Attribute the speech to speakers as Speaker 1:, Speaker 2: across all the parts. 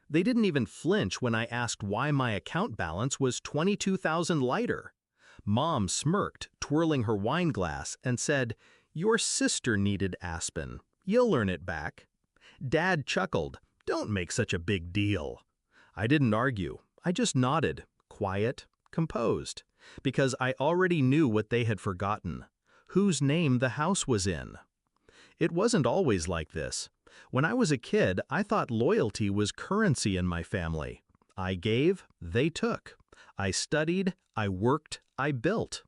Speaker 1: They didn't even flinch when I asked why my account balance was 22,000 lighter. Mom smirked, twirling her wine glass, and said, "Your sister needed Aspen. You'll earn it back." Dad chuckled, "Don't make such a big deal." I didn't argue. I just nodded, quiet, composed, because I already knew what they had forgotten, whose name the house was in. It wasn't always like this. When I was a kid, I thought loyalty was currency in my family. I gave, they took. I studied, I worked, I built.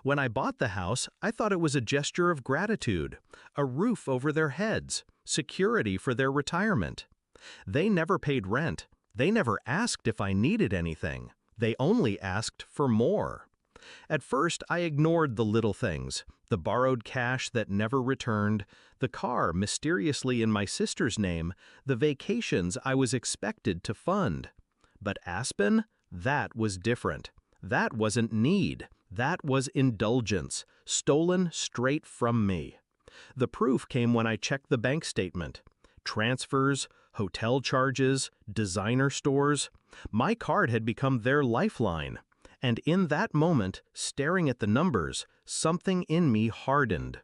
Speaker 1: When I bought the house, I thought it was a gesture of gratitude, a roof over their heads, security for their retirement. They never paid rent. They never asked if I needed anything. They only asked for more. At first, I ignored the little things, the borrowed cash that never returned, the car mysteriously in my sister's name, the vacations I was expected to fund. But Aspen? That was different. That wasn't need. That was indulgence, stolen straight from me. The proof came when I checked the bank statement. Transfers, hotel charges, designer stores. My card had become their lifeline. And in that moment, staring at the numbers, something in me hardened.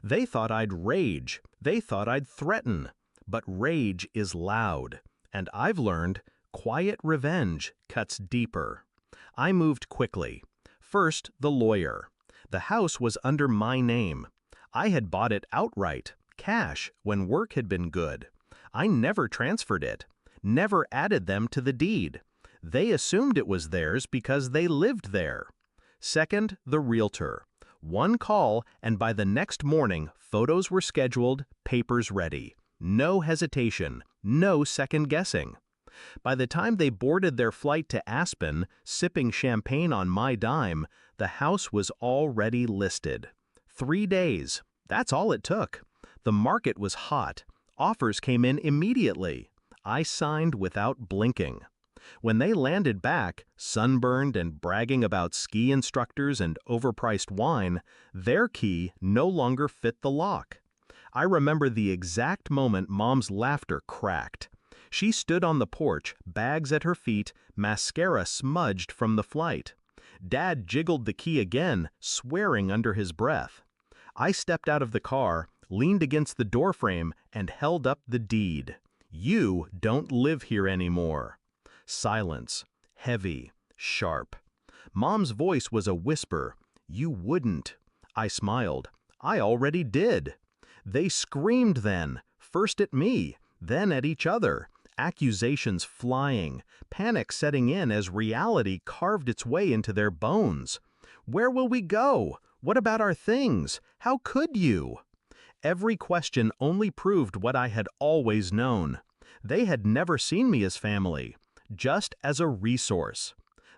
Speaker 1: They thought I'd rage. They thought I'd threaten. But rage is loud. And I've learned, quiet revenge cuts deeper. I moved quickly. First, the lawyer. The house was under my name. I had bought it outright, cash, when work had been good. I never transferred it, never added them to the deed. They assumed it was theirs because they lived there. Second, the realtor. One call, and by the next morning, photos were scheduled, papers ready. No hesitation, no second guessing. By the time they boarded their flight to Aspen, sipping champagne on my dime, the house was already listed. 3 days. That's all it took. The market was hot. Offers came in immediately. I signed without blinking. When they landed back, sunburned and bragging about ski instructors and overpriced wine, their key no longer fit the lock. I remember the exact moment Mom's laughter cracked. She stood on the porch, bags at her feet, mascara smudged from the flight. Dad jiggled the key again, swearing under his breath. I stepped out of the car, leaned against the doorframe, and held up the deed. "You don't live here anymore." Silence, heavy, sharp. Mom's voice was a whisper. "You wouldn't." I smiled. "I already did." They screamed then, first at me, then at each other, accusations flying, panic setting in as reality carved its way into their bones. "Where will we go? What about our things? How could you?" Every question only proved what I had always known. They had never seen me as family, just as a resource.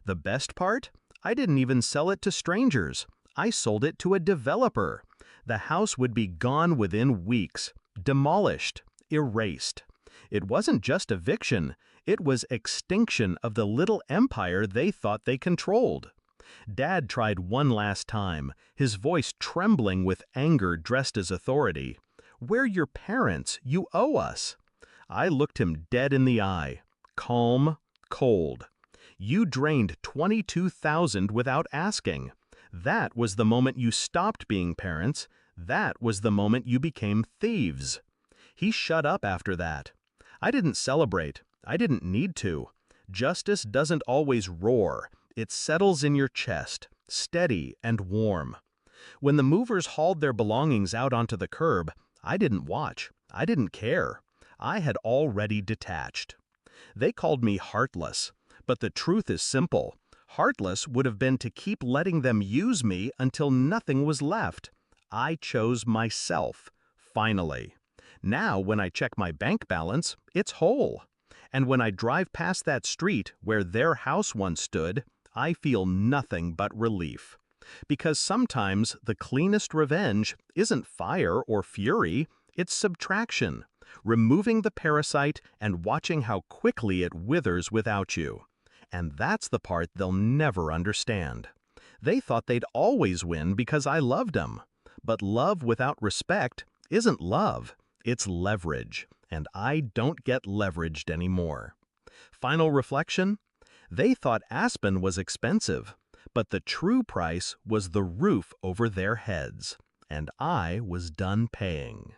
Speaker 1: The best part? I didn't even sell it to strangers. I sold it to a developer. The house would be gone within weeks, demolished, erased. It wasn't just eviction, it was extinction of the little empire they thought they controlled. Dad tried one last time, his voice trembling with anger dressed as authority. "We're your parents, you owe us." I looked him dead in the eye. Calm, cold. "You drained 22,000 without asking. That was the moment you stopped being parents. That was the moment you became thieves." He shut up after that. I didn't celebrate. I didn't need to. Justice doesn't always roar. It settles in your chest, steady and warm. When the movers hauled their belongings out onto the curb, I didn't watch. I didn't care. I had already detached. They called me heartless, but the truth is simple. Heartless would have been to keep letting them use me until nothing was left. I chose myself, finally. Now, when I check my bank balance, it's whole. And when I drive past that street where their house once stood, I feel nothing but relief. Because sometimes the cleanest revenge isn't fire or fury, it's subtraction. Removing the parasite and watching how quickly it withers without you. And that's the part they'll never understand. They thought they'd always win because I loved them. But love without respect isn't love, it's leverage. And I don't get leveraged anymore. Final reflection? They thought Aspen was expensive, but the true price was the roof over their heads, and I was done paying.